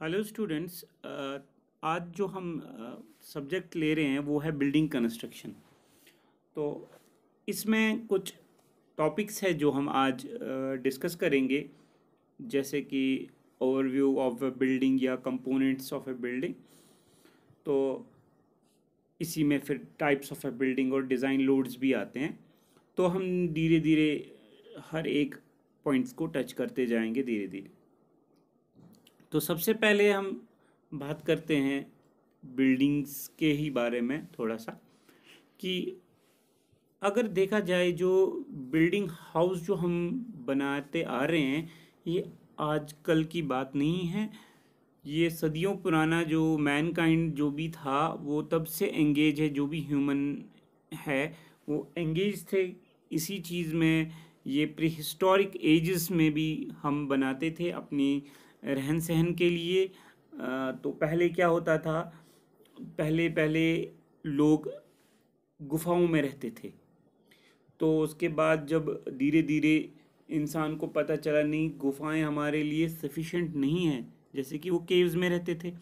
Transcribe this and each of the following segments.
Hello students. आज जो हम सब्जेक्ट ले रहे हैं वो है बिल्डिंग कंस्ट्रक्शन। तो इसमें कुछ टॉपिक्स है जो हम आज डिस्कस करेंगे, जैसे कि ओवरव्यू ऑफ अ बिल्डिंग या कंपोनेंट्स ऑफ अ बिल्डिंग। तो इसी में फिर टाइप्स ऑफ अ बिल्डिंग और डिज़ाइन लोड्स भी आते हैं। तो हम धीरे धीरे हर एक पॉइंट्स को टच करते जाएंगे धीरे धीरे। तो सबसे पहले हम बात करते हैं बिल्डिंग्स के ही बारे में थोड़ा सा, कि अगर देखा जाए जो बिल्डिंग हाउस जो हम बनाते आ रहे हैं, ये आजकल की बात नहीं है। ये सदियों पुराना जो मैनकाइंड जो भी था वो तब से एंगेज है। जो भी ह्यूमन है वो एंगेज थे इसी चीज़ में। ये प्री हिस्टोरिक एजेस में भी हम बनाते थे अपनी रहन सहन के लिए। तो पहले क्या होता था, पहले पहले लोग गुफाओं में रहते थे। तो उसके बाद जब धीरे धीरे इंसान को पता चला नहीं, गुफाएं हमारे लिए सफिशिएंट नहीं हैं, जैसे कि वो केव्स में रहते थे,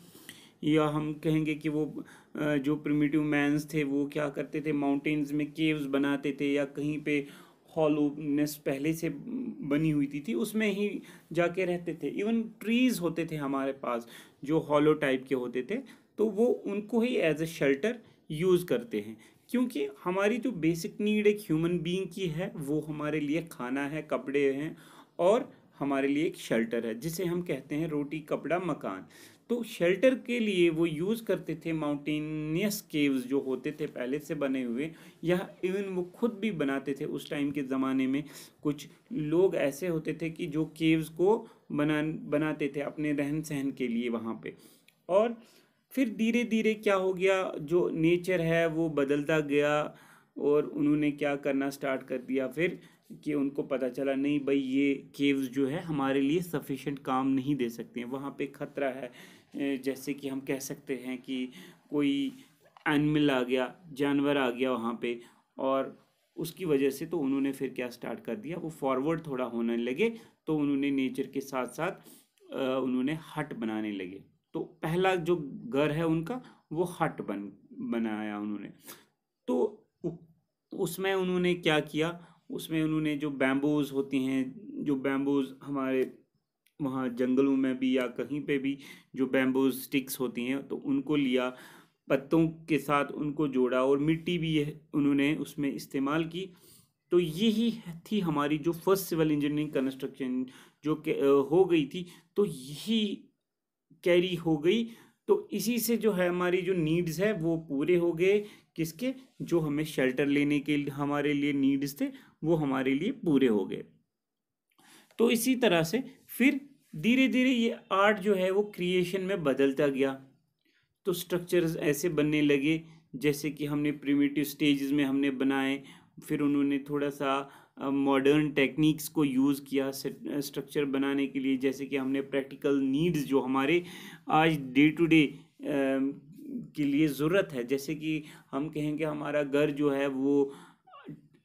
या हम कहेंगे कि वो जो प्रिमिटिव मैंस थे वो क्या करते थे, माउंटेन्स में केव्स बनाते थे, या कहीं पे हॉलोनेस पहले से बनी हुई थी उसमें ही जाके रहते थे। इवन ट्रीज होते थे हमारे पास जो हॉलो टाइप के होते थे, तो वो उनको ही एज ए शेल्टर यूज़ करते हैं। क्योंकि हमारी जो बेसिक नीड एक ह्यूमन बीइंग की है वो हमारे लिए खाना है, कपड़े हैं, और हमारे लिए एक शेल्टर है जिसे हम कहते हैं रोटी कपड़ा मकान। तो शेल्टर के लिए वो यूज़ करते थे माउंटेनियस केव्स जो होते थे पहले से बने हुए, या इवन वो खुद भी बनाते थे उस टाइम के ज़माने में। कुछ लोग ऐसे होते थे कि जो केव्स को बनाते थे अपने रहन सहन के लिए वहाँ पे। और फिर धीरे धीरे क्या हो गया, जो नेचर है वो बदलता गया, और उन्होंने क्या करना स्टार्ट कर दिया फिर, कि उनको पता चला नहीं भाई ये केव्स जो है हमारे लिए सफिशिएंट काम नहीं दे सकते हैं, वहाँ पे खतरा है। जैसे कि हम कह सकते हैं कि कोई एनिमल आ गया, जानवर आ गया वहाँ पे, और उसकी वजह से तो उन्होंने फिर क्या स्टार्ट कर दिया, वो फॉरवर्ड थोड़ा होने लगे। तो उन्होंने नेचर के साथ साथ उन्होंने हट बनाने लगे। तो पहला जो घर है उनका वो हट बनाया उन्होंने। तो उ- उसमें उन्होंने क्या किया, उसमें उन्होंने जो बैम्बूज होती हैं, जो बैम्बूज हमारे वहाँ जंगलों में भी या कहीं पे भी जो बैम्बूज स्टिक्स होती हैं तो उनको लिया, पत्तों के साथ उनको जोड़ा, और मिट्टी भी उन्होंने उसमें इस्तेमाल की। तो यही थी हमारी जो फर्स्ट सिविल इंजीनियरिंग कंस्ट्रक्शन जो हो गई थी। तो यही कैरी हो गई। तो इसी से जो है हमारी जो नीड्स है वो पूरे हो गए। किसके? जो हमें शेल्टर लेने के लिए हमारे लिए नीड्स थे वो हमारे लिए पूरे हो गए। तो इसी तरह से फिर धीरे धीरे ये आर्ट जो है वो क्रिएशन में बदलता गया। तो स्ट्रक्चर्स ऐसे बनने लगे जैसे कि हमने प्रिमिटिव स्टेजेस में हमने बनाए। फिर उन्होंने थोड़ा सा मॉडर्न टेक्निक्स को यूज़ किया स्ट्रक्चर बनाने के लिए, जैसे कि हमने प्रैक्टिकल नीड्स जो हमारे आज डे टू डे के लिए ज़रूरत है, जैसे कि हम कहेंगे हमारा घर जो है वो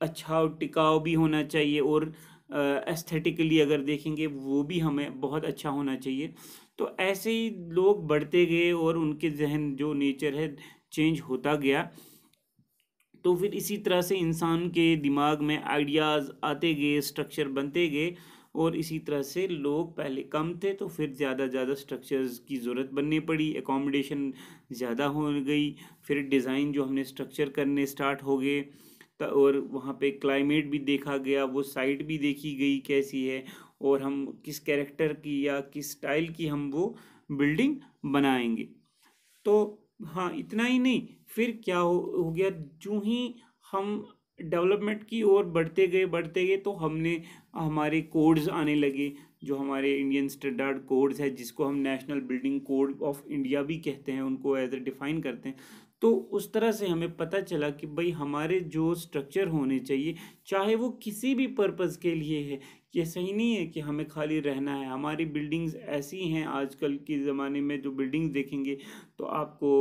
अच्छा और टिकाऊ भी होना चाहिए, और एस्थेटिकली अगर देखेंगे वो भी हमें बहुत अच्छा होना चाहिए। तो ऐसे ही लोग बढ़ते गए और उनके जहन जो नेचर है चेंज होता गया। तो फिर इसी तरह से इंसान के दिमाग में आइडियाज़ आते गए, स्ट्रक्चर बनते गए, और इसी तरह से लोग पहले कम थे तो फिर ज़्यादा ज़्यादा स्ट्रक्चर्स की ज़रूरत बननी पड़ी, एकोमोडेशन ज़्यादा हो गई। फिर डिज़ाइन जो हमने स्ट्रक्चर करने स्टार्ट हो गए, और वहाँ पे क्लाइमेट भी देखा गया, वो साइट भी देखी गई कैसी है, और हम किस कैरेक्टर की या किस स्टाइल की हम वो बिल्डिंग बनाएंगे। तो हाँ, इतना ही नहीं, फिर क्या हो गया, जो ही हम डेवलपमेंट की ओर बढ़ते गए तो हमने हमारे कोड्स आने लगे, जो हमारे इंडियन स्टैंडर्ड कोड्स है जिसको हम national building code of India भी कहते हैं, उनको एज ए डिफाइन करते हैं। तो उस तरह से हमें पता चला कि भाई हमारे जो स्ट्रक्चर होने चाहिए, चाहे वो किसी भी पर्पज़ के लिए है, ये सही नहीं है कि हमें खाली रहना है। हमारी बिल्डिंग्स ऐसी हैं आजकल के ज़माने में, जो बिल्डिंग्स देखेंगे तो आपको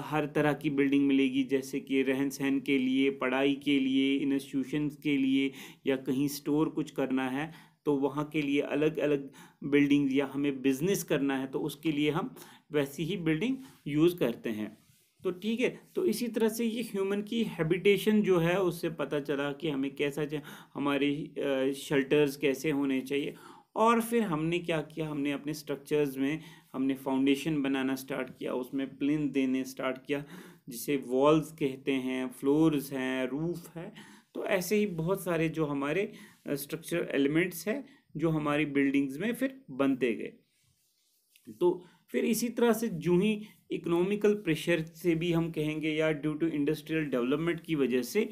हर तरह की बिल्डिंग मिलेगी, जैसे कि रहन सहन के लिए, पढ़ाई के लिए, इंस्टीट्यूशंस के लिए, या कहीं स्टोर कुछ करना है तो वहाँ के लिए अलग अलग बिल्डिंग, या हमें बिजनेस करना है तो उसके लिए हम वैसी ही बिल्डिंग यूज़ करते हैं। तो ठीक है, तो इसी तरह से ये ह्यूमन की हैबिटेशन जो है उससे पता चला कि हमें कैसा हमारे शेल्टर्स कैसे होने चाहिए। और फिर हमने क्या किया, हमने अपने स्ट्रक्चर्स में हमने फाउंडेशन बनाना स्टार्ट किया, उसमें प्लिंथ देने स्टार्ट किया, जिसे वॉल्स कहते हैं, फ्लोर्स हैं, रूफ है। तो ऐसे ही बहुत सारे जो हमारे स्ट्रक्चरल एलिमेंट्स हैं जो हमारी बिल्डिंग्स में फिर बनते गए। तो फिर इसी तरह से जो ही इकोनॉमिकल प्रेशर से भी हम कहेंगे, या ड्यू टू इंडस्ट्रियल डेवलपमेंट की वजह से,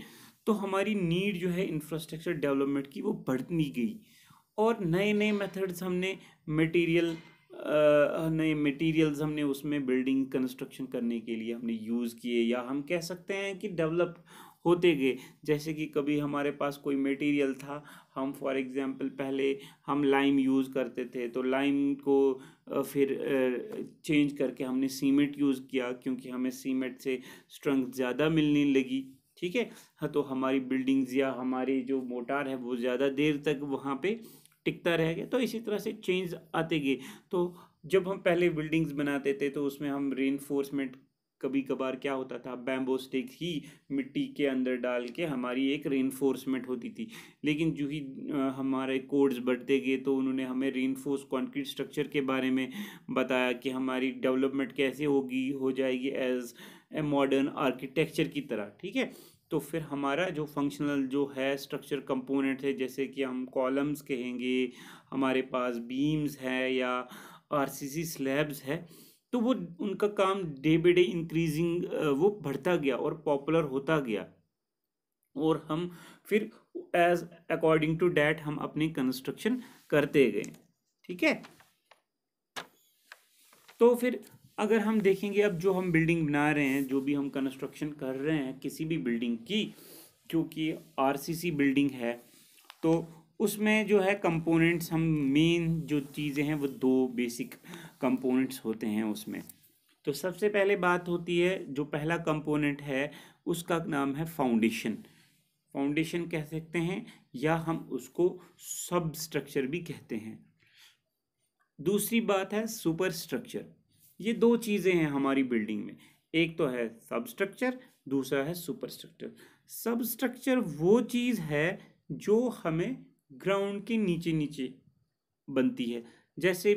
तो हमारी नीड जो है इंफ्रास्ट्रक्चर डेवलपमेंट की वो बढ़ती गई, और नए नए मेथड्स हमने नए मटेरियल्स हमने उसमें बिल्डिंग कंस्ट्रक्शन करने के लिए हमने यूज़ किए, या हम कह सकते हैं कि डेवलप होते गए। जैसे कि कभी हमारे पास कोई मटेरियल था, हम फॉर एग्जांपल पहले हम लाइम यूज़ करते थे, तो लाइम को फिर चेंज करके हमने सीमेंट यूज़ किया, क्योंकि हमें सीमेंट से स्ट्रेंथ ज़्यादा मिलने लगी। ठीक है, हाँ, तो हमारी बिल्डिंग्स या हमारी जो मोटार है वो ज़्यादा देर तक वहाँ पे टिकता रह गया। तो इसी तरह से चेंज आते गए। तो जब हम पहले बिल्डिंग्स बनाते थे तो उसमें हम रीइंफोर्समेंट, कभी कभार क्या होता था, बैम्बो स्टिक ही मिट्टी के अंदर डाल के हमारी एक रीइंफोर्समेंट होती थी। लेकिन जो ही हमारे कोड्स बढ़ते गए तो उन्होंने हमें रीइंफोर्स कंक्रीट स्ट्रक्चर के बारे में बताया कि हमारी डेवलपमेंट कैसे हो जाएगी एज ए मॉडर्न आर्किटेक्चर की तरह। ठीक है, तो फिर हमारा जो फंक्शनल जो है स्ट्रक्चर कंपोनेंट है, जैसे कि हम कॉलम्स कहेंगे, हमारे पास बीम्स है या आरसीसी स्लैब्स है, तो वो उनका काम डे बाई डे इंक्रीजिंग वो बढ़ता गया और पॉपुलर होता गया, और हम फिर एज अकॉर्डिंग टू डैट हम अपनी कंस्ट्रक्शन करते गए। ठीक है, तो फिर अगर हम देखेंगे, अब जो हम बिल्डिंग बना रहे हैं, जो भी हम कंस्ट्रक्शन कर रहे हैं किसी भी बिल्डिंग की, क्योंकि आरसीसी बिल्डिंग है, तो उसमें जो है कंपोनेंट्स, हम मेन जो चीज़ें हैं वो दो बेसिक कंपोनेंट्स होते हैं उसमें। तो सबसे पहले बात होती है, जो पहला कंपोनेंट है उसका नाम है फाउंडेशन। फाउंडेशन कह सकते हैं, या हम उसको सब स्ट्रक्चर भी कहते हैं। दूसरी बात है सुपर स्ट्रक्चर। ये दो चीज़ें हैं हमारी बिल्डिंग में, एक तो है सब स्ट्रक्चर, दूसरा है सुपर स्ट्रक्चर। सब स्ट्रक्चर वो चीज़ है जो हमें ग्राउंड के नीचे नीचे बनती है। जैसे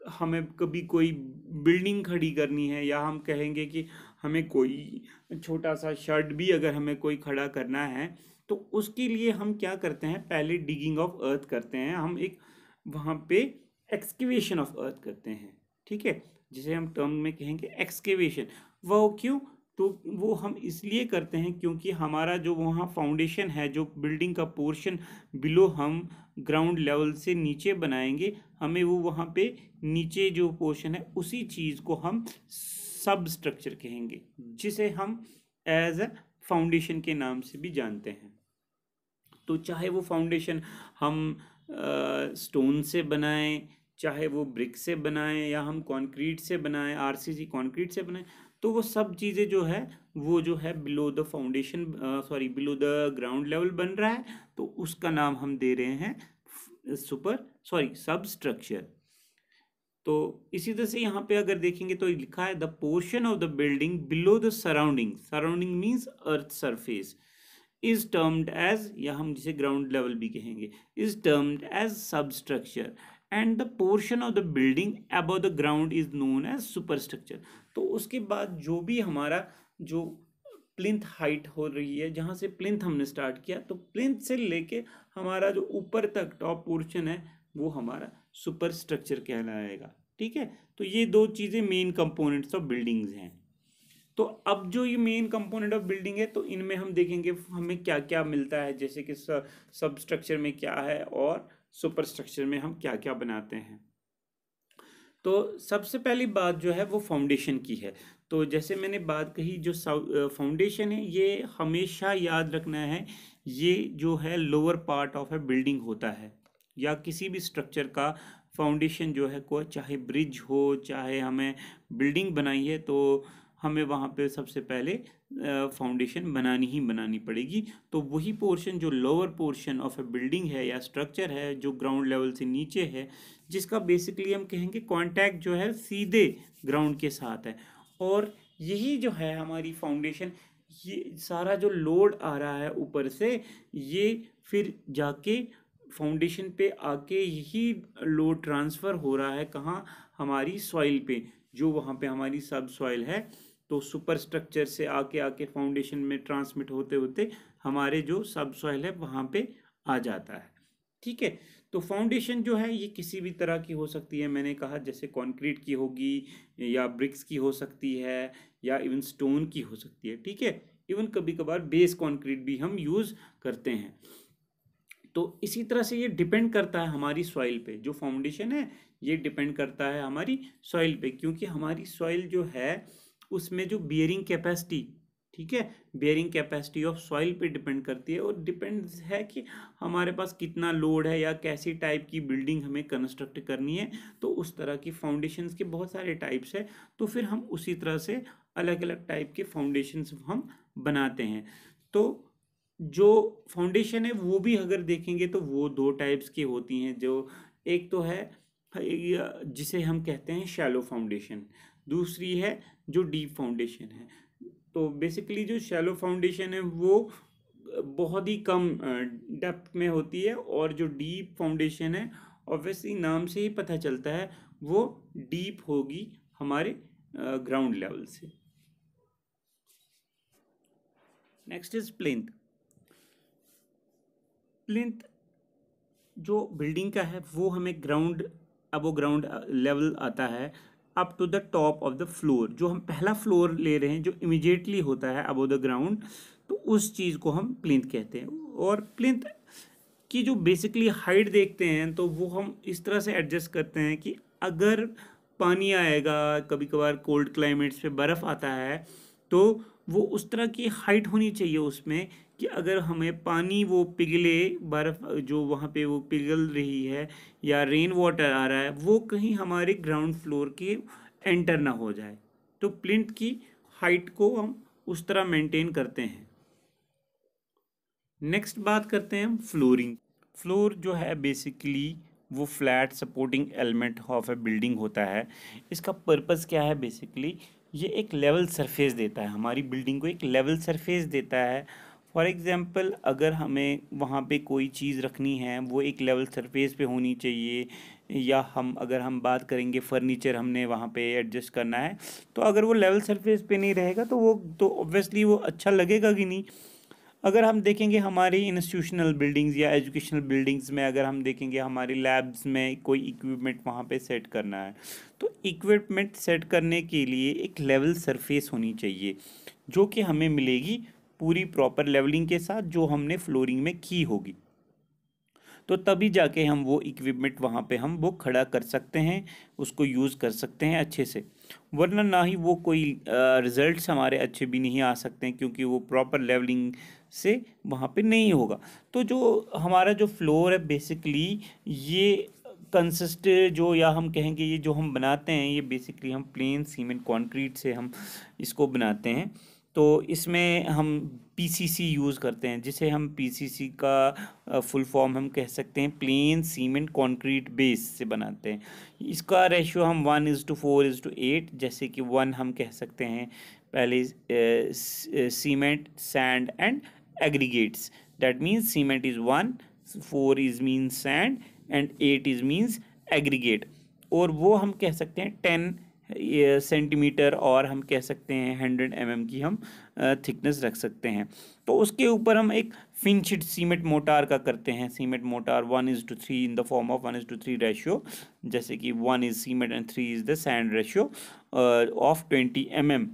हमें कभी कोई बिल्डिंग खड़ी करनी है, या हम कहेंगे कि हमें कोई छोटा सा शेड भी अगर हमें कोई खड़ा करना है, तो उसके लिए हम क्या करते हैं, पहले डिगिंग ऑफ अर्थ करते हैं, हम एक वहाँ पे एक्सकेवेशन ऑफ अर्थ करते हैं। ठीक है, जिसे हम टर्म में कहेंगे एक्सकेवेशन। वो क्यों, तो वो हम इसलिए करते हैं क्योंकि हमारा जो वहाँ फाउंडेशन है, जो बिल्डिंग का पोर्शन बिलो हम ग्राउंड लेवल से नीचे बनाएंगे, हमें वो वहाँ पे नीचे जो पोर्शन है उसी चीज़ को हम सब स्ट्रक्चर कहेंगे, जिसे हम एज अ फाउंडेशन के नाम से भी जानते हैं। तो चाहे वो फाउंडेशन हम स्टोन से बनाएं, चाहे वो ब्रिक से बनाएं, या हम कंक्रीट से बनाएं, आरसीसी कंक्रीट से बनाएं, तो वो सब चीज़ें जो है वो जो है below the foundation, below the ground level बन रहा है, तो उसका नाम हम दे रहे हैं सब स्ट्रक्चर। तो इसी तरह से यहाँ पे अगर देखेंगे तो लिखा है the portion of the building below the surrounding, surrounding means earth surface, is termed as, या हम जिसे ग्राउंड लेवल भी कहेंगे, is termed as sub structure, and the portion of the building above the ground is known as super structure. तो उसके बाद जो भी हमारा जो प्लिंथ हाइट हो रही है, जहाँ से प्लिंथ हमने स्टार्ट किया, तो प्लिंथ से लेके हमारा जो ऊपर तक टॉप पोर्शन है वो हमारा सुपर स्ट्रक्चर कहलाएगा। ठीक है, तो ये दो चीज़ें मेन कंपोनेंट्स ऑफ बिल्डिंग्स हैं। तो अब जो ये मेन कंपोनेंट ऑफ बिल्डिंग है, तो इनमें हम देखेंगे हमें क्या क्या मिलता है, जैसे कि सब स्ट्रक्चर में क्या है और सुपर स्ट्रक्चर में हम क्या क्या बनाते हैं। तो सबसे पहली बात जो है वो फाउंडेशन की है। तो जैसे मैंने बात कही, जो फाउंडेशन है ये हमेशा याद रखना है, ये जो है lower part of A building होता है, या किसी भी स्ट्रक्चर का फाउंडेशन जो है, को चाहे ब्रिज हो, चाहे हमें बिल्डिंग बनाई है, तो हमें वहाँ पे सबसे पहले फाउंडेशन बनानी ही बनानी पड़ेगी। तो वही पोर्शन जो lower portion of A building है या स्ट्रक्चर है जो ग्राउंड लेवल से नीचे है, जिसका बेसिकली हम कहेंगे कांटेक्ट जो है सीधे ग्राउंड के साथ है, और यही जो है हमारी फाउंडेशन, ये सारा जो लोड आ रहा है ऊपर से, ये फिर जाके फाउंडेशन पे आके यही लोड ट्रांसफ़र हो रहा है कहाँ, हमारी सॉइल पे, जो वहाँ पे हमारी सब सॉइल है। तो सुपर स्ट्रक्चर से आके आके फाउंडेशन में ट्रांसमिट होते होते हमारे जो सब सॉइल है वहाँ पे आ जाता है। ठीक है, तो फाउंडेशन जो है ये किसी भी तरह की हो सकती है, मैंने कहा जैसे कंक्रीट की होगी, या ब्रिक्स की हो सकती है, या इवन स्टोन की हो सकती है। ठीक है, इवन कभी कभार बेस कंक्रीट भी हम यूज़ करते हैं। तो इसी तरह से ये डिपेंड करता है हमारी सॉइल पे, जो फाउंडेशन है ये डिपेंड करता है हमारी सॉइल पे, क्योंकि हमारी सॉइल जो है उसमें जो बियरिंग कैपेसिटी, ठीक है, बियरिंग कैपेसिटी ऑफ सॉइल पे डिपेंड करती है, और डिपेंड्स है कि हमारे पास कितना लोड है या कैसी टाइप की बिल्डिंग हमें कंस्ट्रक्ट करनी है। तो उस तरह की फाउंडेशंस के बहुत सारे टाइप्स है, तो फिर हम उसी तरह से अलग अलग टाइप के फाउंडेशंस हम बनाते हैं। तो जो फाउंडेशन है वो भी अगर देखेंगे तो वो दो टाइप्स की होती हैं। जो एक तो है जिसे हम कहते हैं शैलो फाउंडेशन, दूसरी है जो डीप फाउंडेशन है। तो बेसिकली जो शैलो फाउंडेशन है वो बहुत ही कम डेप्थ में होती है, और जो डीप फाउंडेशन है ऑब्वियसली नाम से ही पता चलता है वो डीप होगी हमारे ग्राउंड लेवल से। Next is plinth. प्लिंथ जो बिल्डिंग का है वो हमें ग्राउंड, अब वो ग्राउंड लेवल आता है up to the top of the floor. जो हम पहला फ्लोर ले रहे हैं जो इमिजिएटली होता है अबव द ग्राउंड, तो उस चीज़ को हम प्लिंथ कहते हैं। और प्लिंथ की जो बेसिकली हाइट देखते हैं तो वो हम इस तरह से एडजस्ट करते हैं कि अगर पानी आएगा, कभी कभार कोल्ड क्लाइमेट्स पे बर्फ़ आता है, तो वो उस तरह की हाइट होनी चाहिए उसमें कि अगर हमें पानी वो पिघले, बर्फ़ जो वहाँ पे वो पिघल रही है या रेन वाटर आ रहा है, वो कहीं हमारे ग्राउंड फ्लोर के एंटर ना हो जाए। तो प्लिंथ की हाइट को हम उस तरह मेंटेन करते हैं। नेक्स्ट बात करते हैं हम फ्लोरिंग। फ्लोर जो है बेसिकली वो flat supporting element of A building होता है। इसका पर्पस क्या है, बेसिकली ये एक लेवल सरफेस देता है, हमारी बिल्डिंग को एक लेवल सरफेस देता है। फॉर एग्जांपल अगर हमें वहाँ पे कोई चीज़ रखनी है वो एक लेवल सरफेस पे होनी चाहिए, या अगर हम बात करेंगे फर्नीचर हमने वहाँ पे एडजस्ट करना है, तो अगर वो लेवल सरफेस पे नहीं रहेगा तो वो तो ऑब्वियसली वो अच्छा लगेगा कि नहीं। अगर हम देखेंगे हमारी इंस्टीट्यूशनल बिल्डिंग्स या एजुकेशनल बिल्डिंग्स में, अगर हम देखेंगे हमारी लैब्स में कोई इक्विपमेंट वहाँ पे सेट करना है, तो इक्विपमेंट सेट करने के लिए एक लेवल सरफेस होनी चाहिए जो कि हमें मिलेगी पूरी प्रॉपर लेवलिंग के साथ जो हमने फ्लोरिंग में की होगी। तो तभी जाके हम वो इक्विपमेंट वहाँ पे हम वो खड़ा कर सकते हैं, उसको यूज़ कर सकते हैं अच्छे से, वरना ना ही वो कोई रिजल्ट्स हमारे अच्छे भी नहीं आ सकते हैं, क्योंकि वो प्रॉपर लेवलिंग से वहाँ पे नहीं होगा। तो जो हमारा जो फ्लोर है बेसिकली ये कंसिस्ट जो, या हम कहेंगे ये जो हम बनाते हैं, ये बेसिकली हम प्लेन सीमेंट कंक्रीट से हम इसको बनाते हैं। तो इसमें हम पीसीसी यूज़ करते हैं, जिसे हम पीसीसी का फुल फॉर्म हम कह सकते हैं प्लेन सीमेंट कंक्रीट बेस से बनाते हैं। इसका रेशियो हम 1:4:8, जैसे कि 1 हम कह सकते हैं पहले cement, sand and aggregates. That means cement is 1, 4 is means sand and 8 is means aggregate. और वो हम कह सकते हैं 10 सेंटीमीटर, और हम कह सकते हैं 100 mm की हम थिकनेस रख सकते हैं। तो उसके ऊपर हम एक फिनशिट सीमेंट मोटार का करते हैं। Cement motor 1:3 in the form of 1:3 ratio, जैसे कि 1 is cement and 3 is the sand ratio of 20 mm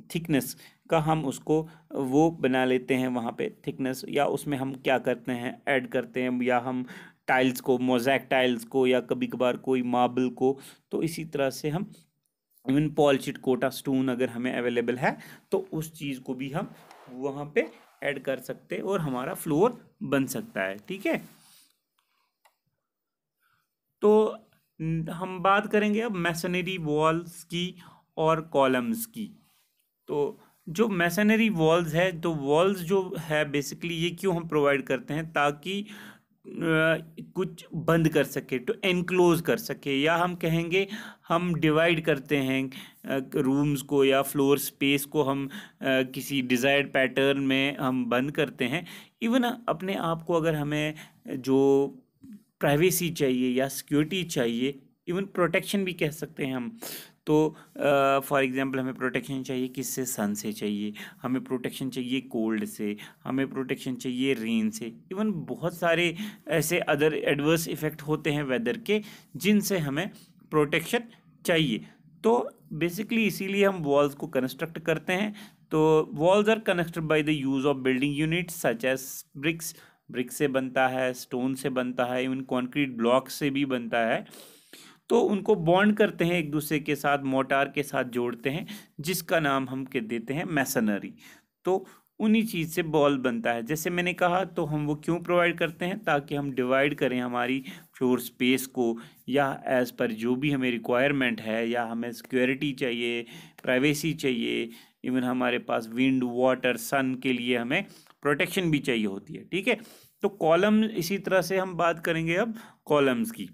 thickness का हम उसको वो बना लेते हैं वहाँ पे थिकनेस। या उसमें हम क्या करते हैं, ऐड करते हैं, या हम टाइल्स को, मोज़ैक टाइल्स को, या कभी कभार कोई मार्बल को, तो इसी तरह से हम इवन पॉलिश्ड कोटा स्टोन अगर हमें अवेलेबल है तो उस चीज़ को भी हम वहाँ पे ऐड कर सकते हैं और हमारा फ्लोर बन सकता है। ठीक है, तो हम बात करेंगे अब मैसनरी वॉल्स की और कॉलम्स की। तो जो मैसनरी वॉल्स है, तो वॉल्स जो है बेसिकली ये क्यों हम प्रोवाइड करते हैं, ताकि कुछ बंद कर सके, तो एनक्लोज कर सके, या हम कहेंगे हम डिवाइड करते हैं रूम्स को या फ्लोर स्पेस को, हम किसी डिज़ायर्ड पैटर्न में हम बंद करते हैं। इवन अपने आप को अगर हमें जो प्राइवेसी चाहिए या सिक्योरिटी चाहिए, इवन प्रोटेक्शन भी कह सकते हैं हम, तो फॉर एग्जांपल हमें प्रोटेक्शन चाहिए किससे, सन से चाहिए, हमें प्रोटेक्शन चाहिए कोल्ड से, हमें प्रोटेक्शन चाहिए रेन से, इवन बहुत सारे ऐसे अदर एडवर्स इफेक्ट होते हैं वेदर के जिनसे हमें प्रोटेक्शन चाहिए। तो बेसिकली इसीलिए हम वॉल्स को कंस्ट्रक्ट करते हैं। तो walls are constructed by the use of building units such as bricks, brick से बनता है, स्टोन से बनता है, इवन कंक्रीट ब्लॉक से भी बनता है। तो उनको बॉन्ड करते हैं एक दूसरे के साथ, मोर्टार के साथ जोड़ते हैं, जिसका नाम हम कह देते हैं मैसनरी। तो उन्हीं चीज़ से बॉल बनता है। जैसे मैंने कहा, तो हम वो क्यों प्रोवाइड करते हैं, ताकि हम डिवाइड करें हमारी फ्लोर स्पेस को, या एज़ पर जो भी हमें रिक्वायरमेंट है, या हमें सिक्योरिटी चाहिए, प्राइवेसी चाहिए, इवन हमारे पास विंड, वाटर, सन के लिए हमें प्रोटेक्शन भी चाहिए होती है। ठीक है, तो कॉलम इसी तरह से हम बात करेंगे अब कॉलम्स की।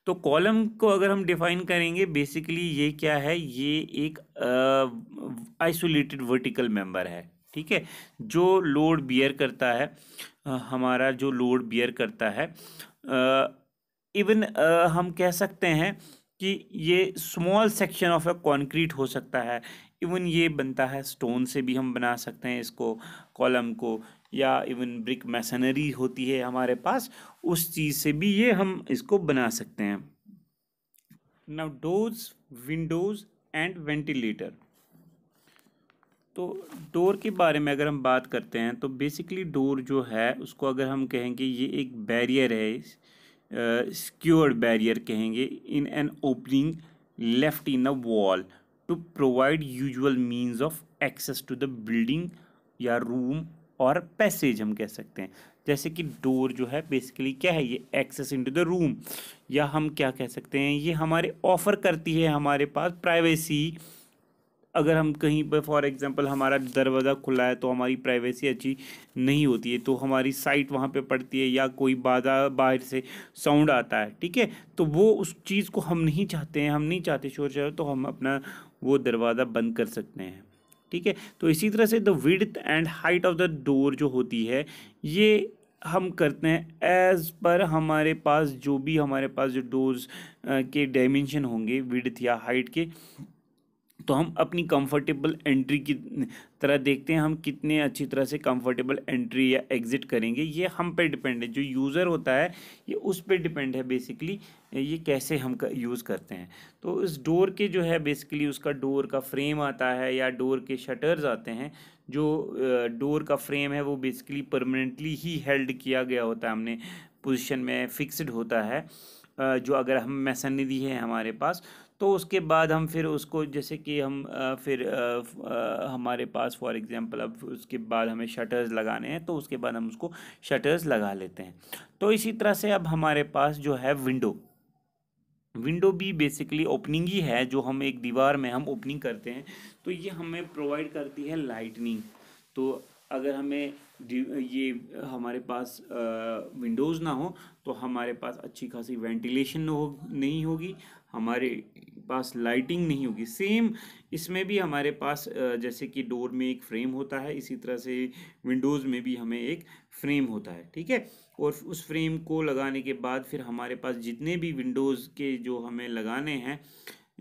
तो कॉलम को अगर हम डिफाइन करेंगे, बेसिकली ये क्या है, ये एक आइसोलेटेड वर्टिकल मेंबर है। ठीक है, जो लोड बियर करता है, हमारा जो लोड बियर करता है, इवन हम कह सकते हैं कि ये small section of a concrete हो सकता है, इवन ये बनता है स्टोन से भी हम बना सकते हैं इसको, कॉलम को, या इवन ब्रिक मैसनरी होती है हमारे पास, उस चीज़ से भी ये हम इसको बना सकते हैं। Now doors, Windows and ventilator. तो डोर के बारे में अगर हम बात करते हैं, तो बेसिकली डोर जो है उसको अगर हम कहेंगे ये एक बैरियर है, सिक्योर्ड बैरियर कहेंगे, in an opening left in a wall to provide usual means of access to the building या रूम और पैसेज हम कह सकते हैं। जैसे कि डोर जो है बेसिकली क्या है, ये एक्सेस इनटू द रूम, या हम क्या कह सकते हैं, ये हमारे ऑफर करती है हमारे पास प्राइवेसी। अगर हम कहीं पर फॉर एग्जांपल हमारा दरवाज़ा खुला है तो हमारी प्राइवेसी अच्छी नहीं होती है, तो हमारी साइट वहाँ पे पड़ती है, या कोई बाहर से साउंड आता है। ठीक है, तो वो उस चीज़ को हम नहीं चाहते हैं, हम नहीं चाहते शोर शरार, तो हम अपना वो दरवाज़ा बंद कर सकते हैं। ठीक है, तो इसी तरह से the width and height of the door जो होती है, ये हम करते हैं एज पर हमारे पास जो भी हमारे पास जो डोर्स के डायमेंशन होंगे, विड्थ या हाइट के, तो हम अपनी कंफर्टेबल एंट्री की तरह देखते हैं, हम कितने अच्छी तरह से कंफर्टेबल एंट्री या एग्जिट करेंगे, ये हम पे डिपेंड है। जो यूज़र होता है ये उस पे डिपेंड है बेसिकली, ये कैसे हम यूज़ करते हैं। तो इस डोर के जो है बेसिकली उसका डोर का फ्रेम आता है, या डोर के शटर्स आते हैं। जो डोर का फ्रेम है वो बेसिकली परमानेंटली ही हेल्ड किया गया होता है, हमने पोजिशन में फिक्सड होता है। जो अगर हम मैसनरी है हमारे पास, तो उसके बाद हम फिर उसको, जैसे कि हम हमारे पास फॉर एग्जांपल अब उसके बाद हमें शटर्स लगाने हैं, तो उसके बाद हम उसको शटर्स लगा लेते हैं। तो इसी तरह से अब हमारे पास जो है विंडो, विंडो भी बेसिकली ओपनिंग ही है, जो हम एक दीवार में हम ओपनिंग करते हैं, तो ये हमें प्रोवाइड करती है लाइटनिंग। तो अगर हमें ये हमारे पास विंडोज़ ना हो, तो हमारे पास अच्छी खासी वेंटिलेशन नहीं होगी, हमारे पास लाइटिंग नहीं होगी। सेम इसमें भी हमारे पास जैसे कि डोर में एक फ्रेम होता है, इसी तरह से विंडोज़ में भी हमें एक फ्रेम होता है। ठीक है, और उस फ्रेम को लगाने के बाद फिर हमारे पास जितने भी विंडोज़ के जो हमें लगाने हैं,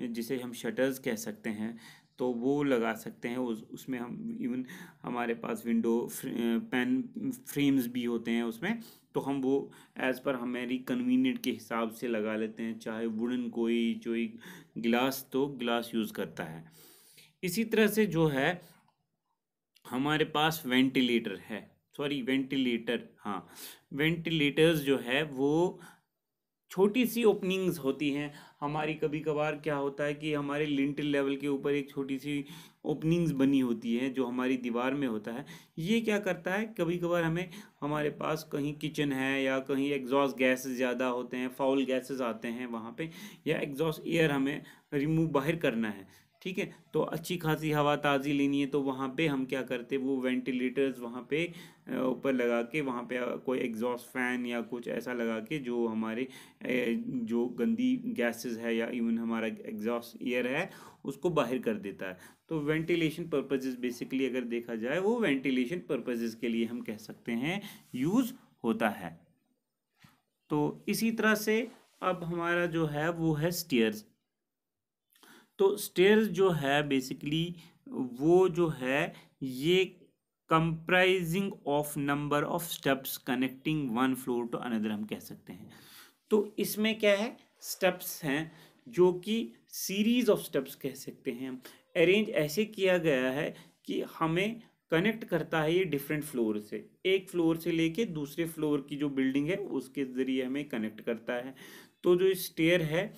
जिसे हम शटर्स कह सकते हैं, तो वो लगा सकते हैं। उसमें हम इवन हमारे पास विंडो पेन फ्रेम्स भी होते हैं उसमें, तो हम वो एज़ पर हमारी कन्वीनियंट के हिसाब से लगा लेते हैं, चाहे वुडन कोई गिलास, तो गिलास यूज़ करता है। इसी तरह से जो है हमारे पास वेंटिलेटर है, सॉरी वेंटिलेटर, हाँ, वेंटिलेटर्स जो है वो छोटी सी ओपनिंग्स होती हैं हमारी। कभी कभार क्या होता है कि हमारे लिंटल लेवल के ऊपर एक छोटी सी ओपनिंग्स बनी होती है, जो हमारी दीवार में होता है। ये क्या करता है, कभी कभार हमें हमारे पास कहीं किचन है या कहीं एग्जॉस्ट गैसेस ज़्यादा होते हैं, फाउल गैसेस आते हैं वहाँ पे, या एग्जॉस्ट एयर हमें रिमूव बाहर करना है। ठीक है। तो अच्छी खासी हवा ताज़ी लेनी है तो वहाँ पे हम क्या करते, वो वेंटिलेटर्स वहाँ पे ऊपर लगा के, वहाँ पे कोई एग्जॉस्ट फैन या कुछ ऐसा लगा के जो हमारे जो गंदी गैसेस है या इवन हमारा एग्जॉस्ट एयर है उसको बाहर कर देता है। तो वेंटिलेशन पर्पजेज बेसिकली अगर देखा जाए वो वेंटिलेशन पर्पजेज के लिए हम कह सकते हैं यूज़ होता है। तो इसी तरह से अब हमारा जो है वो है स्टेयर्स। तो स्टेयर्स जो है बेसिकली वो जो है ये comprising of number of steps connecting one floor to another हम कह सकते हैं। तो इसमें क्या है, स्टेप्स हैं जो कि सीरीज ऑफ स्टेप्स कह सकते हैं हम। अरेंज ऐसे किया गया है कि हमें कनेक्ट करता है ये डिफरेंट फ्लोर से, एक फ्लोर से लेके दूसरे फ्लोर की जो बिल्डिंग है उसके ज़रिए हमें कनेक्ट करता है। तो जो स्टेयर है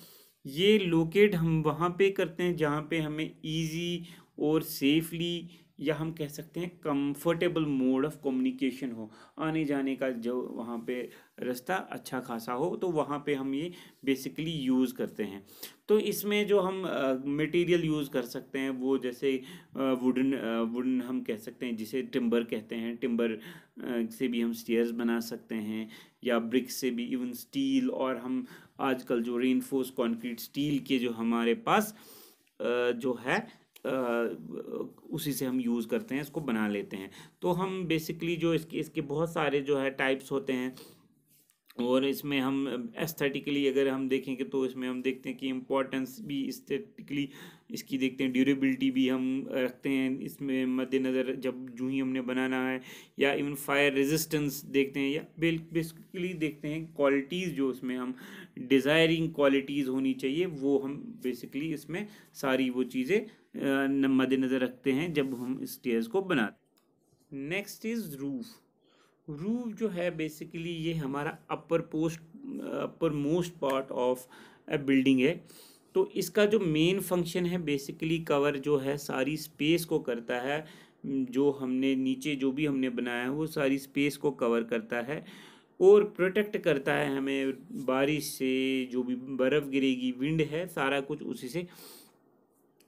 ये लोकेट हम वहाँ पे करते हैं जहाँ पे हमें इजी और सेफली, या हम कह सकते हैं कंफर्टेबल मोड ऑफ कम्युनिकेशन हो, आने जाने का जो वहाँ पे रास्ता अच्छा खासा हो, तो वहाँ पे हम ये बेसिकली यूज़ करते हैं। तो इसमें जो हम मटेरियल यूज़ कर सकते हैं वो जैसे वुडन हम कह सकते हैं, जिसे टिम्बर कहते हैं, टिम्बर से भी हम स्टेयर्स बना सकते हैं, या ब्रिक से भी, इवन स्टील, और हम आजकल जो रेनफोर्स कंक्रीट स्टील के जो हमारे पास जो है उसी से हम यूज़ करते हैं, इसको बना लेते हैं। तो हम बेसिकली जो इसके इसके बहुत सारे जो है टाइप्स होते हैं, और इसमें हम एस्थेटिकली अगर हम देखेंगे तो इसमें हम देखते हैं कि इम्पोर्टेंस भी एस्थेटिकली इसकी देखते हैं, ड्यूरेबिलिटी भी हम रखते हैं इसमें मद्देनज़र जब जो ही हमने बनाना है, या इवन फायर रेजिस्टेंस देखते हैं, या बेसिकली देखते हैं क्वालिटीज़ जो उसमें हम डिज़ायरिंग क्वालिटीज़ होनी चाहिए वो हम बेसिकली इसमें सारी वो चीज़ें मद्देनज़र रखते हैं जब हम स्टेयर्स को बनाते हैं। Next is roof. रूफ जो है बेसिकली ये हमारा upper most part of a building है। तो इसका जो मेन फंक्शन है बेसिकली कवर जो है सारी स्पेस को करता है, जो हमने नीचे जो भी हमने बनाया है वो सारी स्पेस को कवर करता है और प्रोटेक्ट करता है हमें बारिश से, जो भी बर्फ़ गिरेगी, विंड है, सारा कुछ उसी से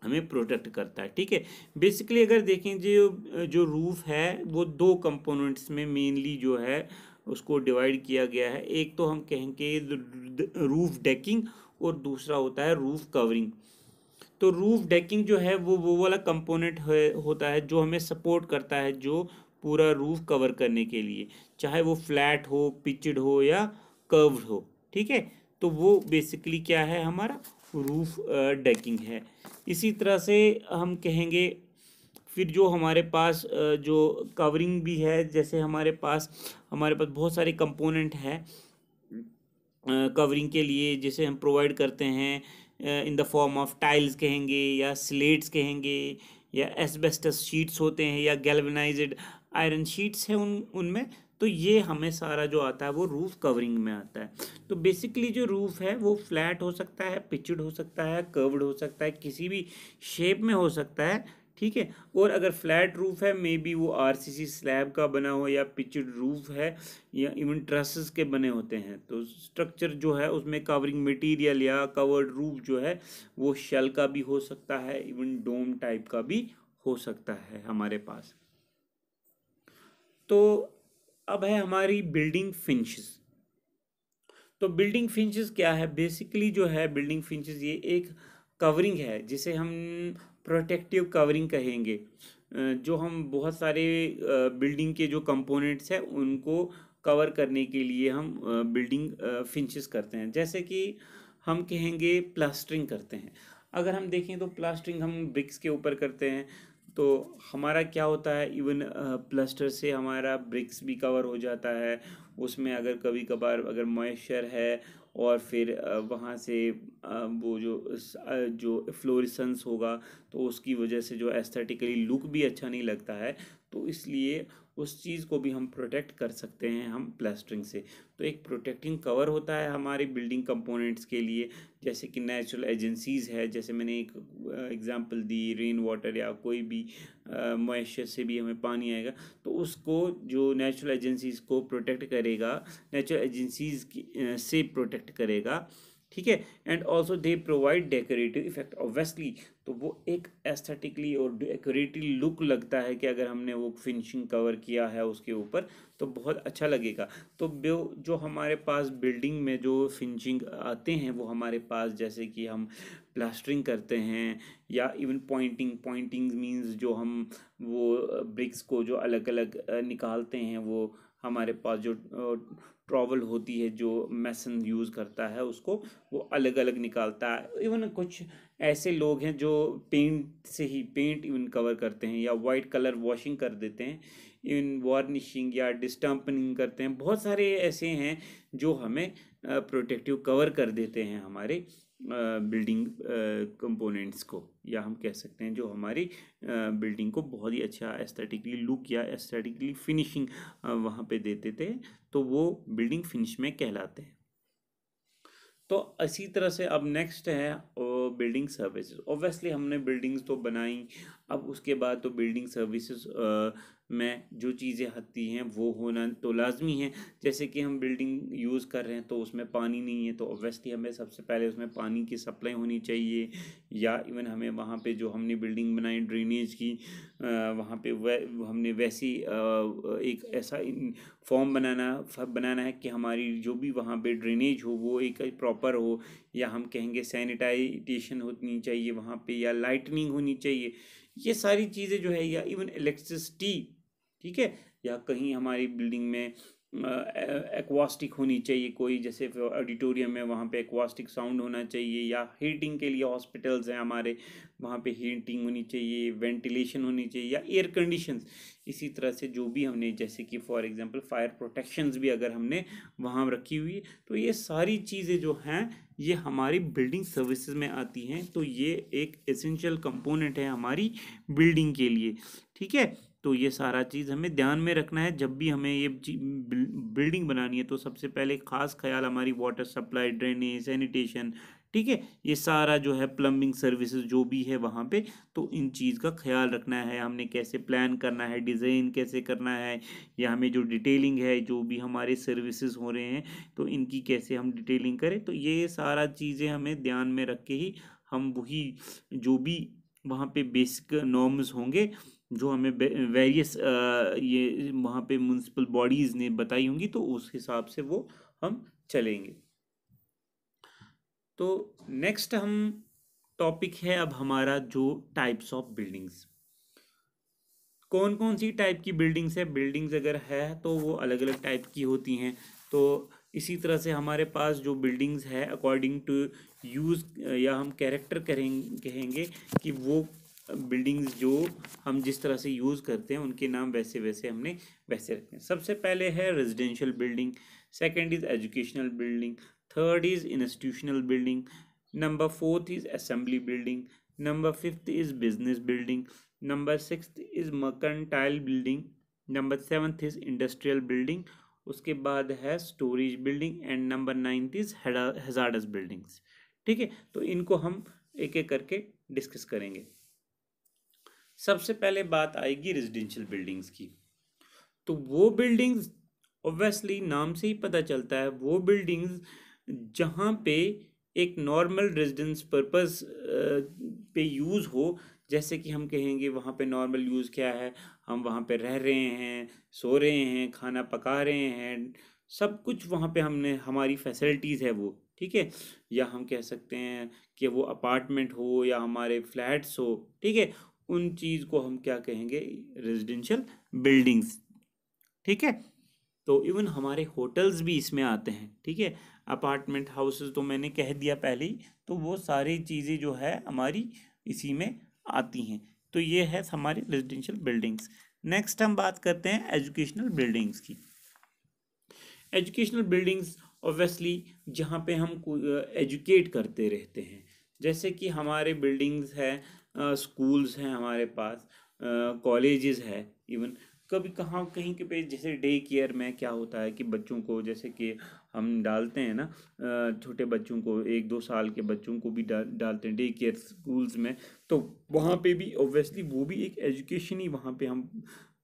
हमें प्रोटेक्ट करता है। ठीक है। बेसिकली अगर देखें जो जो रूफ़ है वो दो कंपोनेंट्स में मेनली जो है उसको डिवाइड किया गया है। एक तो हम कहेंगे रूफ़ डेकिंग और दूसरा होता है रूफ़ कवरिंग। तो रूफ़ डेकिंग जो है वो वाला कंपोनेंट होता है जो हमें सपोर्ट करता है, जो पूरा रूफ़ कवर करने के लिए, चाहे वो फ्लैट हो, पिचड हो या कर्व्ड हो। ठीक है। तो वो बेसिकली क्या है, हमारा रूफ़ डेकिंग है। इसी तरह से हम कहेंगे फिर जो हमारे पास जो कवरिंग भी है, जैसे हमारे पास बहुत सारे कंपोनेंट हैं कवरिंग के लिए, जिसे हम प्रोवाइड करते हैं in the form of tiles कहेंगे, या स्लेट्स कहेंगे, या एस्बेस्टस शीट्स होते हैं, या गैल्वेनाइज्ड आयरन शीट्स हैं उनमें। तो ये हमें सारा जो आता है वो रूफ़ कवरिंग में आता है। तो बेसिकली जो रूफ़ है वो फ्लैट हो सकता है, पिचड हो सकता है, कर्व्ड हो सकता है, किसी भी शेप में हो सकता है। ठीक है। और अगर फ्लैट रूफ़ है मे बी वो आरसीसी स्लैब का बना हो, या पिचड रूफ़ है, या इवन ट्रसेस के बने होते हैं। तो स्ट्रक्चर जो है उसमें कवरिंग मटेरियल या कवर्ड रूफ जो है वो शेल का भी हो सकता है, इवन डोम टाइप का भी हो सकता है हमारे पास। तो अब है हमारी बिल्डिंग फिनिशेस। तो बिल्डिंग फिनिशेस क्या है, बेसिकली जो है बिल्डिंग फिनिशेस ये एक कवरिंग है जिसे हम प्रोटेक्टिव कवरिंग कहेंगे, जो हम बहुत सारे बिल्डिंग के जो कंपोनेंट्स हैं उनको कवर करने के लिए हम बिल्डिंग फिनिशेस करते हैं। जैसे कि हम कहेंगे प्लास्टरिंग करते हैं। अगर हम देखें तो प्लास्टरिंग हम ब्रिक्स के ऊपर करते हैं, तो हमारा क्या होता है, इवन प्लास्टर से हमारा ब्रिक्स भी कवर हो जाता है। उसमें अगर कभी कभार अगर मॉइस्चर है और फिर वहाँ से वो जो फ्लोरेसेंस होगा तो उसकी वजह से जो एस्थेटिकली लुक भी अच्छा नहीं लगता है, तो इसलिए उस चीज़ को भी हम प्रोटेक्ट कर सकते हैं हम प्लास्टरिंग से। तो एक प्रोटेक्टिंग कवर होता है हमारे बिल्डिंग कंपोनेंट्स के लिए, जैसे कि नेचुरल एजेंसीज़ है, जैसे मैंने एक एग्जांपल दी, रेन वाटर या कोई भी मॉइस्चर से भी हमें पानी आएगा, तो उसको जो नेचुरल एजेंसीज़ को प्रोटेक्ट करेगा, नेचुरल एजेंसीज़ से प्रोटेक्ट करेगा, ठीक है। And also they provide decorative effect obviously, तो वो एक एस्थेटिकली और डेकोरेटिव लुक लगता है कि अगर हमने वो फिनिशिंग कवर किया है उसके ऊपर तो बहुत अच्छा लगेगा। तो जो हमारे पास बिल्डिंग में जो फिनिशिंग आते हैं वो हमारे पास, जैसे कि हम प्लास्टरिंग करते हैं या इवन पॉइंटिंग मींस जो हम वो ब्रिक्स को जो अलग अलग निकालते हैं, वो हमारे पास जो ट्रॉवल होती है जो मैसन यूज़ करता है उसको वो अलग अलग निकालता है। इवन कुछ ऐसे लोग हैं जो पेंट इवन कवर करते हैं या वाइट कलर वॉशिंग कर देते हैं, इवन वार्निशिंग या डिस्टम्पनिंग करते हैं। बहुत सारे ऐसे हैं जो हमें प्रोटेक्टिव कवर कर देते हैं हमारे बिल्डिंग कंपोनेंट्स को, या हम कह सकते हैं जो हमारी बिल्डिंग को बहुत ही अच्छा एस्थेटिकली लुक या एस्थेटिकली फिनिशिंग वहाँ पे देते थे, तो वो बिल्डिंग फिनिश में कहलाते हैं। तो इसी तरह से अब नेक्स्ट है बिल्डिंग सर्विसेज। ऑब्वियसली हमने बिल्डिंग्स तो बनाई, अब उसके बाद तो बिल्डिंग सर्विसेज में जो चीज़ें आती हैं वो होना तो लाजमी है। जैसे कि हम बिल्डिंग यूज़ कर रहे हैं तो उसमें पानी नहीं है, तो ऑब्वियसली हमें सबसे पहले उसमें पानी की सप्लाई होनी चाहिए, या इवन हमें वहाँ पे जो हमने बिल्डिंग बनाई ड्रेनेज की वहाँ पे हमने वैसी एक ऐसा फॉर्म बनाना है कि हमारी जो भी वहाँ पे ड्रेनेज हो वो एक प्रॉपर हो, या हम कहेंगे सैनिटाइजेशन होनी चाहिए वहाँ पे, या लाइटनिंग होनी चाहिए। ये सारी चीज़ें जो है, या इवन इलेक्ट्रिसिटी, ठीक है, या कहीं हमारी बिल्डिंग में एक्वास्टिक होनी चाहिए कोई, जैसे ऑडिटोरियम में वहाँ पे एक्वास्टिक साउंड होना चाहिए, या हीटिंग के लिए हॉस्पिटल्स हैं हमारे वहाँ पे हीटिंग होनी चाहिए, वेंटिलेशन होनी चाहिए, या एयर कंडीशंस। इसी तरह से जो भी हमने, जैसे कि फॉर एग्जांपल फायर प्रोटेक्शंस भी अगर हमने वहाँ रखी हुई है, तो ये सारी चीज़ें जो हैं ये हमारी बिल्डिंग सर्विसेज में आती हैं। तो ये एक एसेंशियल कंपोनेंट है हमारी बिल्डिंग के लिए, ठीक है। तो ये सारा चीज़ हमें ध्यान में रखना है जब भी हमें ये बिल्डिंग बनानी है। तो सबसे पहले खास ख्याल हमारी वाटर सप्लाई, ड्रेनेज, सैनिटेशन, ठीक है, ये सारा जो है प्लम्बिंग सर्विसेज जो भी है वहाँ पे, तो इन चीज़ का ख्याल रखना है। हमने कैसे प्लान करना है, डिज़ाइन कैसे करना है, या हमें जो डिटेलिंग है जो भी हमारे सर्विसेज हो रहे हैं तो इनकी कैसे हम डिटेलिंग करें। तो ये सारा चीज़ें हमें ध्यान में रख के ही हम वही जो भी वहाँ पे बेसिक नॉर्म्स होंगे जो हमें वेरियस ये वहाँ पे म्युनिसिपल बॉडीज़ ने बताई होंगी, तो उस हिसाब से वो हम चलेंगे। तो नेक्स्ट हम टॉपिक है अब हमारा जो टाइप्स ऑफ बिल्डिंग्स। कौन कौन सी टाइप की बिल्डिंग्स है, बिल्डिंग्स अगर है तो वो अलग अलग टाइप की होती हैं। तो इसी तरह से हमारे पास जो बिल्डिंग्स है अकॉर्डिंग टू यूज़, या हम कैरेक्टर कहेंगे कि वो बिल्डिंग्स जो हम जिस तरह से यूज़ करते हैं उनके नाम वैसे वैसे हमने वैसे रखते हैं। सबसे पहले है residential building, second is educational building, third is institutional building, number fourth is assembly building, number fifth is business building, number sixth is mercantile building, number seventh is industrial building, उसके बाद है storage building, and number ninth is hazards buildings, ठीक है। तो इनको हम एक एक करके डिस्कस करेंगे। सबसे पहले बात आएगी रेजिडेंशियल बिल्डिंग्स की। तो वो बिल्डिंग्स ऑब्वियसली नाम से ही पता चलता है, वो बिल्डिंग्स जहाँ पे एक नॉर्मल रेजिडेंस पर्पस पे यूज़ हो। जैसे कि हम कहेंगे वहाँ पे नॉर्मल यूज़ क्या है, हम वहाँ पे रह रहे हैं, सो रहे हैं, खाना पका रहे हैं, सब कुछ वहाँ पे हमने हमारी फैसिलिटीज़ है वो, ठीक है। या हम कह सकते हैं कि वो अपार्टमेंट हो या हमारे फ्लैट्स हो, ठीक है, उन चीज़ को हम क्या कहेंगे, रेजिडेंशियल बिल्डिंग्स, ठीक है। तो इवन हमारे होटल्स भी इसमें आते हैं, ठीक है। अपार्टमेंट हाउसेस तो मैंने कह दिया पहले ही, तो वो सारी चीज़ें जो है हमारी इसी में आती हैं। तो ये है हमारी रेजिडेंशियल बिल्डिंग्स। नेक्स्ट हम बात करते हैं एजुकेशनल बिल्डिंग्स की। एजुकेशनल बिल्डिंग्स ऑब्वियसली जहाँ पे हम एजुकेट करते रहते हैं, जैसे कि हमारे बिल्डिंग्स हैं, स्कूल्स हैं हमारे पास, कॉलेजेस है, इवन कभी कहाँ कहीं के पे जैसे डे केयर में क्या होता है कि बच्चों को, जैसे कि हम डालते हैं ना छोटे बच्चों को, 1-2 साल के बच्चों को भी डालते हैं डे केयर स्कूल्स में, तो वहाँ पे भी ऑब्वियसली वो भी एक एजुकेशन ही वहाँ पे हम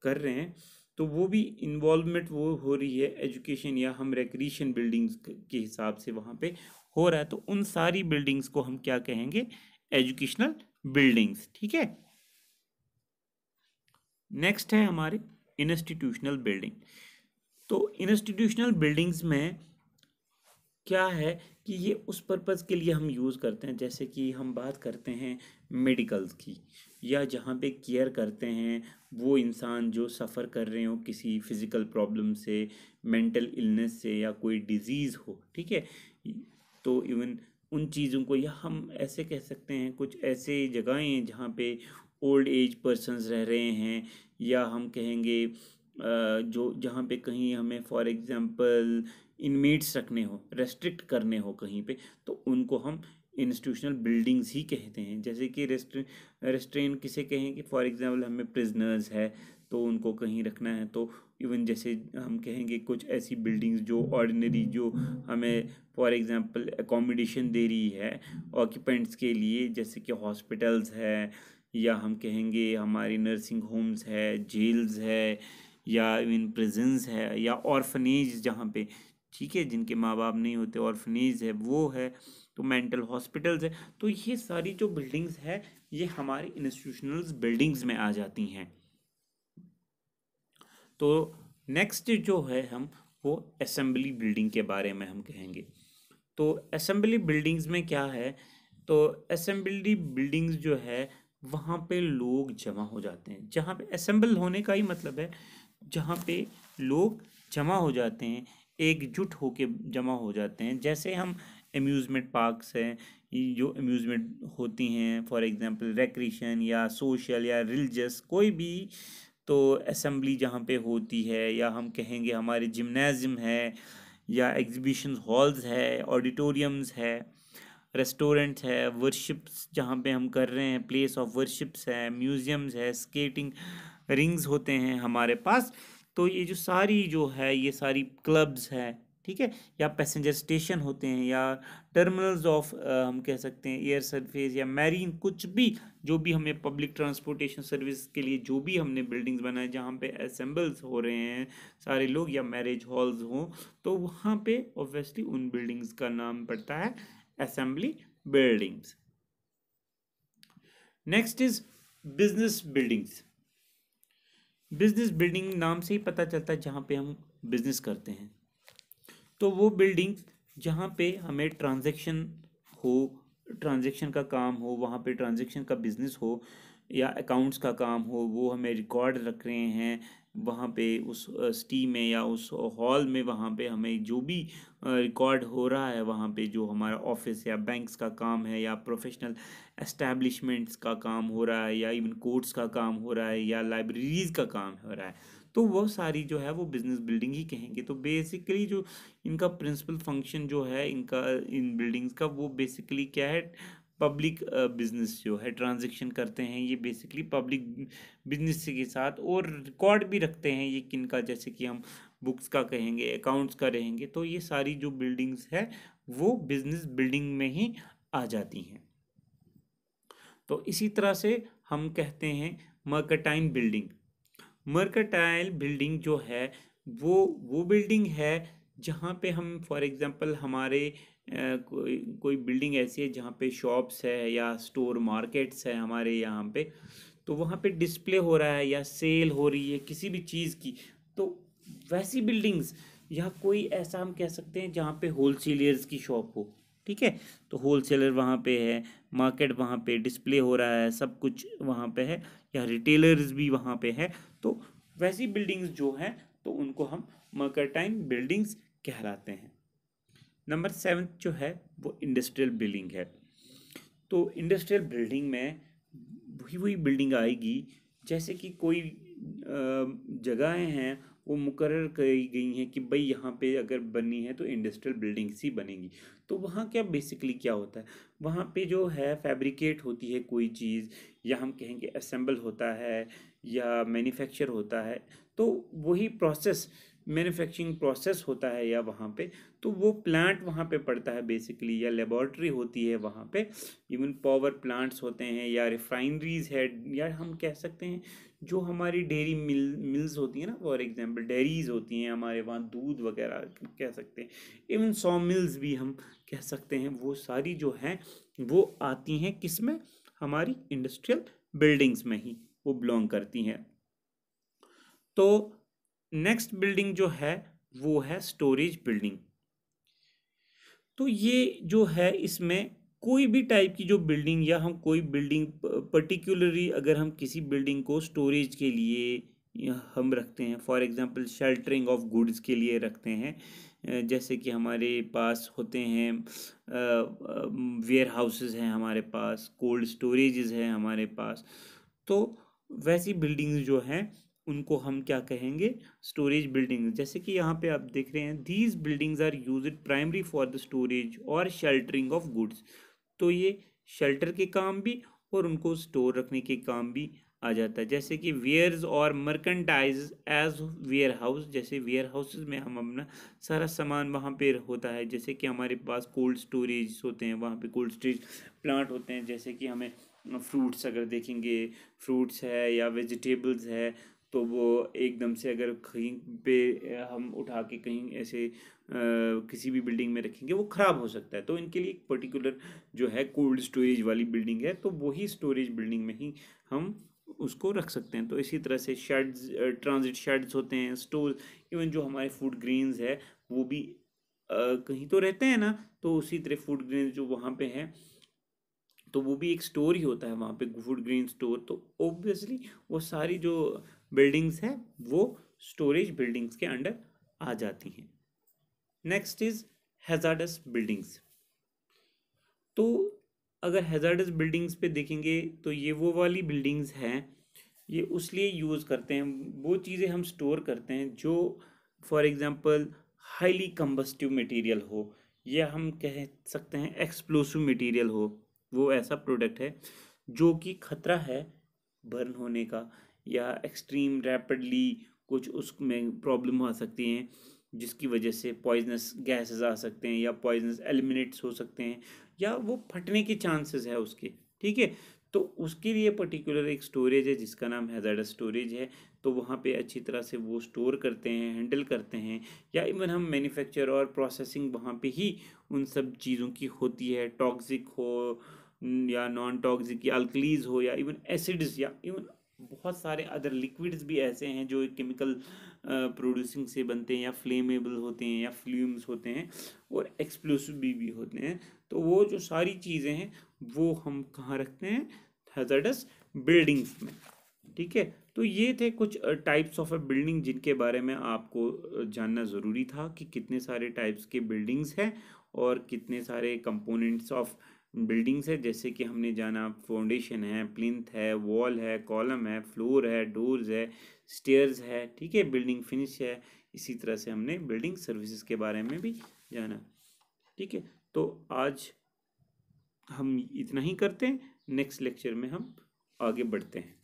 कर रहे हैं। तो वो भी इन्वॉल्वमेंट वो हो रही है एजुकेशन, या हम रिक्रिएशन बिल्डिंग्स के हिसाब से वहाँ पे हो रहा है, तो उन सारी बिल्डिंग्स को हम क्या कहेंगे, एजुकेशनल बिल्डिंग्स। ठीक है, नेक्स्ट है हमारे इंस्टीट्यूशनल बिल्डिंग। तो इंस्टीट्यूशनल बिल्डिंग्स में क्या है कि ये उस पर्पज़ के लिए हम यूज़ करते हैं, जैसे कि हम बात करते हैं मेडिकल्स की, या जहाँ पे केयर करते हैं वो इंसान जो सफ़र कर रहे हो किसी फिज़िकल प्रॉब्लम से, मेंटल इलनेस से, या कोई डिजीज़ हो। ठीक है, तो इवन उन चीज़ों को, या हम ऐसे कह सकते हैं कुछ ऐसे जगहें हैं जहाँ पे ओल्ड एज पर्सन्स रह रहे हैं, या हम कहेंगे जो जहाँ पे कहीं हमें फॉर एग्जांपल इनमेट्स रखने हो, रेस्ट्रिक्ट करने हो कहीं पे, तो उनको हम इंस्टीट्यूशनल बिल्डिंग्स ही कहते हैं। जैसे कि रेस्ट्रेन किसे कहें कि फॉर एग्जांपल हमें प्रिजनर्स है तो उनको कहीं रखना है, तो इवन जैसे हम कहेंगे कुछ ऐसी बिल्डिंग्स जो ऑर्डिनरी, जो हमें फॉर एग्जांपल एकोमोडेशन दे रही है ऑक्यूपेंट्स के लिए, जैसे कि हॉस्पिटल्स है, या हम कहेंगे हमारी नर्सिंग होम्स है, जेल्स है, या इवन प्रिजन्स है, या ऑर्फनेज जहाँ पे, ठीक है, जिनके माँ बाप नहीं होते, ऑर्फनेज है वो है, तो मेंटल हॉस्पिटल्स है। तो ये सारी जो बिल्डिंग्स है ये हमारी इंस्टीट्यूशनल बिल्डिंग्स में आ जाती हैं। तो नेक्स्ट जो है हम वो असेंबली बिल्डिंग के बारे में हम कहेंगे। तो असेंबली बिल्डिंग्स में क्या है, तो असेंबली बिल्डिंग्स जो है वहाँ पे लोग जमा हो जाते हैं। जहाँ पे असेंबल होने का ही मतलब है जहाँ पे लोग जमा हो जाते हैं, एकजुट होके जमा हो जाते हैं। जैसे हम अम्यूज़मेंट पार्क्स हैं, ये जो अम्यूज़मेंट होती हैं फॉर एग्जांपल रिक्रिएशन या सोशल या रिलीजियस कोई भी, तो असेंबली जहाँ पे होती है, या हम कहेंगे हमारे जिम्नेज़ियम है, या एग्जीबिशन हॉल्स है, ऑडिटोरियम्स है, रेस्टोरेंट्स है, वर्शिप्स जहाँ पे हम कर रहे हैं, प्लेस ऑफ वर्शिप्स है, म्यूज़ियम्स है, स्केटिंग रिंग्स होते हैं हमारे पास। तो ये जो सारी जो है ये सारी क्लब्स हैं, ठीक है, या पैसेंजर स्टेशन होते हैं, या टर्मिनल्स ऑफ हम कह सकते हैं एयर सरफेस या मैरीन, कुछ भी जो भी हमें पब्लिक ट्रांसपोर्टेशन सर्विस के लिए जो भी हमने बिल्डिंग्स बनाए जहाँ पे असेंबल्स हो रहे हैं सारे लोग, या मैरिज हॉल्स हों, तो वहाँ पे ऑब्वियसली उन बिल्डिंग्स का नाम पड़ता है assembly buildings. Next is business buildings. Business building नाम से ही पता चलता है जहाँ पे हम बिजनेस करते हैं। तो वो बिल्डिंग जहाँ पे हमें ट्रांजैक्शन हो, ट्रांजैक्शन का काम हो, वहाँ पे ट्रांजैक्शन का बिजनेस हो, या अकाउंट्स का काम हो, वो हमें रिकॉर्ड रख रहे हैं वहाँ पे उस स्टीम में या उस हॉल में, वहाँ पे हमें जो भी रिकॉर्ड हो रहा है वहाँ पे, जो हमारा ऑफिस या बैंक्स का काम है, या प्रोफेशनल एस्टैब्लिशमेंट्स का काम हो रहा है, या इवन कोर्ट्स का काम हो रहा है, या लाइब्रेरीज का काम हो रहा है, तो वो सारी जो है वो बिजनेस बिल्डिंग ही कहेंगे। तो बेसिकली जो इनका प्रिंसिपल फंक्शन जो है इनका इन बिल्डिंग्स का, वो बेसिकली क्या है, पब्लिक बिजनेस जो है ट्रांजैक्शन करते हैं ये बेसिकली पब्लिक बिजनेस के साथ, और रिकॉर्ड भी रखते हैं ये किनका, जैसे कि हम बुक्स का कहेंगे, अकाउंट्स का रहेंगे, तो ये सारी जो बिल्डिंग्स है वो बिजनेस बिल्डिंग में ही आ जाती हैं। तो इसी तरह से हम कहते हैं मर्केंटाइल बिल्डिंग। मर्केंटाइल बिल्डिंग जो है वो बिल्डिंग है जहाँ पे हम फॉर एग्जांपल हमारे कोई बिल्डिंग ऐसी है जहाँ पे शॉप्स है या स्टोर मार्केट्स है हमारे यहाँ पे, तो वहाँ पे डिस्प्ले हो रहा है या सेल हो रही है किसी भी चीज़ की, तो वैसी बिल्डिंग्स, या कोई ऐसा हम कह सकते हैं जहाँ पे होलसेलर्स की शॉप हो, ठीक है, तो होलसेलर वहाँ पे है, मार्केट वहाँ पे डिस्प्ले हो रहा है, सब कुछ वहाँ पे है, या रिटेलर्स भी वहाँ पे है, तो वैसी बिल्डिंग्स जो हैं तो उनको हम मर्केंटाइल बिल्डिंग्स कहलाते हैं। नंबर 7 जो है वो इंडस्ट्रियल बिल्डिंग है। तो इंडस्ट्रियल बिल्डिंग में वही बिल्डिंग आएगी जैसे कि कोई जगहें हैं वो मुकर्रर करी गई हैं कि भाई यहाँ पे अगर बनी है तो इंडस्ट्रियल बिल्डिंग्स ही बनेगी। तो वहाँ क्या बेसिकली क्या होता है, वहाँ पे जो है फैब्रिकेट होती है कोई चीज़, या हम कहेंगे असेंबल होता है, या मैन्युफैक्चर होता है, तो वही प्रोसेस मैन्युफैक्चरिंग प्रोसेस होता है या वहाँ पे, तो वो प्लांट वहाँ पे पड़ता है बेसिकली, या लेबॉर्ट्री होती है वहाँ पे, इवन पावर प्लांट्स होते हैं, या रिफाइनरीज है, या हम कह सकते हैं जो हमारी डेयरी मिल्स होती है ना, फॉर एग्जांपल डेयरीज होती हैं हमारे वहाँ, दूध वगैरह कह सकते हैं, इवन सॉ मिल्स भी हम कह सकते हैं, वो सारी जो हैं वो आती हैं किस में, हमारी इंडस्ट्रियल बिल्डिंग्स में ही वो बिलोंग करती हैं। तो नेक्स्ट बिल्डिंग जो है वो है स्टोरेज बिल्डिंग। तो ये जो है इसमें कोई भी टाइप की जो बिल्डिंग, या हम कोई बिल्डिंग पर्टिकुलरली अगर हम किसी बिल्डिंग को स्टोरेज के लिए हम रखते हैं, for example sheltering of goods के लिए रखते हैं, जैसे कि हमारे पास होते हैं वेयर हाउसेस हैं, हमारे पास कोल्ड स्टोरेजेस हैं हमारे पास, तो वैसी बिल्डिंग्स जो हैं उनको हम क्या कहेंगे, स्टोरेज बिल्डिंग। जैसे कि यहाँ पे आप देख रहे हैं, these buildings are used primary for the storage और शेल्टरिंग ऑफ गुड्स। तो ये शेल्टर के काम भी और उनको स्टोर रखने के काम भी आ जाता है। जैसे कि वेयर्स और मर्केंटाइज एज वेयर हाउस, जैसे वेयर हाउसेज में हम अपना सारा सामान वहाँ पे होता है। जैसे कि हमारे पास कोल्ड स्टोरेज होते हैं, वहाँ पे कोल्ड स्टोरेज प्लांट होते हैं। जैसे कि हमें फ्रूट्स अगर देखेंगे, फ्रूट्स है या वेजिटेबल्स है, तो वो एकदम से अगर कहीं पे हम उठा के कहीं ऐसे किसी भी बिल्डिंग में रखेंगे वो ख़राब हो सकता है। तो इनके लिए एक पर्टिकुलर जो है कोल्ड स्टोरेज वाली बिल्डिंग है, तो वही स्टोरेज बिल्डिंग में ही हम उसको रख सकते हैं। तो इसी तरह से शेड्स, ट्रांजिट शेड्स होते हैं, स्टोर, इवन जो हमारे फूड ग्रेन्स है वो भी कहीं तो रहते हैं ना, तो उसी तरह फूड ग्रेन्स जो वहाँ पे हैं तो वो भी एक स्टोर ही होता है वहाँ पे, फूड ग्रेन स्टोर। तो ऑब्वियसली वो सारी जो बिल्डिंग्स हैं वो स्टोरेज बिल्डिंग्स के अंडर आ जाती हैं। Next is hazards buildings. तो अगर हैजार्डस बिल्डिंग्स पे देखेंगे तो ये वो वाली बिल्डिंग्स हैं, ये उस लिए यूज़ करते हैं, वो चीज़ें हम स्टोर करते हैं जो for example highly combustive material हो, या हम कह सकते हैं एक्सप्लोसिव मटेरियल हो। वो ऐसा प्रोडक्ट है जो कि खतरा है बर्न होने का, या एक्सट्रीम रैपिडली कुछ उसमें प्रॉब्लम आ सकती हैं जिसकी वजह से पॉइजनस गैसेस आ सकते हैं, या पॉइजनस एलिमिनेट्स हो सकते हैं, या वो फटने के चांसेस है उसके। ठीक है, तो उसके लिए पर्टिकुलर एक स्टोरेज है जिसका नाम हैजार्डस स्टोरेज है। तो वहाँ पे अच्छी तरह से वो स्टोर करते हैं, हैंडल करते हैं, या इवन हम मैन्युफैक्चर और प्रोसेसिंग वहाँ पे ही उन सब चीज़ों की होती है। टॉक्सिक हो या नॉन टॉक्सिक, या अल्कलीज हो, या इवन एसिड्स, या इवन बहुत सारे अदर लिक्विड्स भी ऐसे हैं जो केमिकल प्रोड्यूसिंग से बनते हैं, या फ्लेमेबल होते हैं, या फ्लूम्स होते हैं, और एक्सप्लोसिव भी होते हैं। तो वो जो सारी चीज़ें हैं वो हम कहाँ रखते हैं, हैजार्डस बिल्डिंग्स में। ठीक है, तो ये थे कुछ टाइप्स ऑफ अ बिल्डिंग जिनके बारे में आपको जानना ज़रूरी था कि कितने सारे टाइप्स के बिल्डिंग्स हैं और कितने सारे कंपोनेंट्स ऑफ बिल्डिंग्स है। जैसे कि हमने जाना फाउंडेशन है, प्लिंथ है, वॉल है, कॉलम है, फ्लोर है, डोर्स है, स्टेयर्स है। ठीक है, बिल्डिंग फिनिश है। इसी तरह से हमने बिल्डिंग सर्विसेज के बारे में भी जाना। ठीक है, तो आज हम इतना ही करते हैं, नेक्स्ट लेक्चर में हम आगे बढ़ते हैं।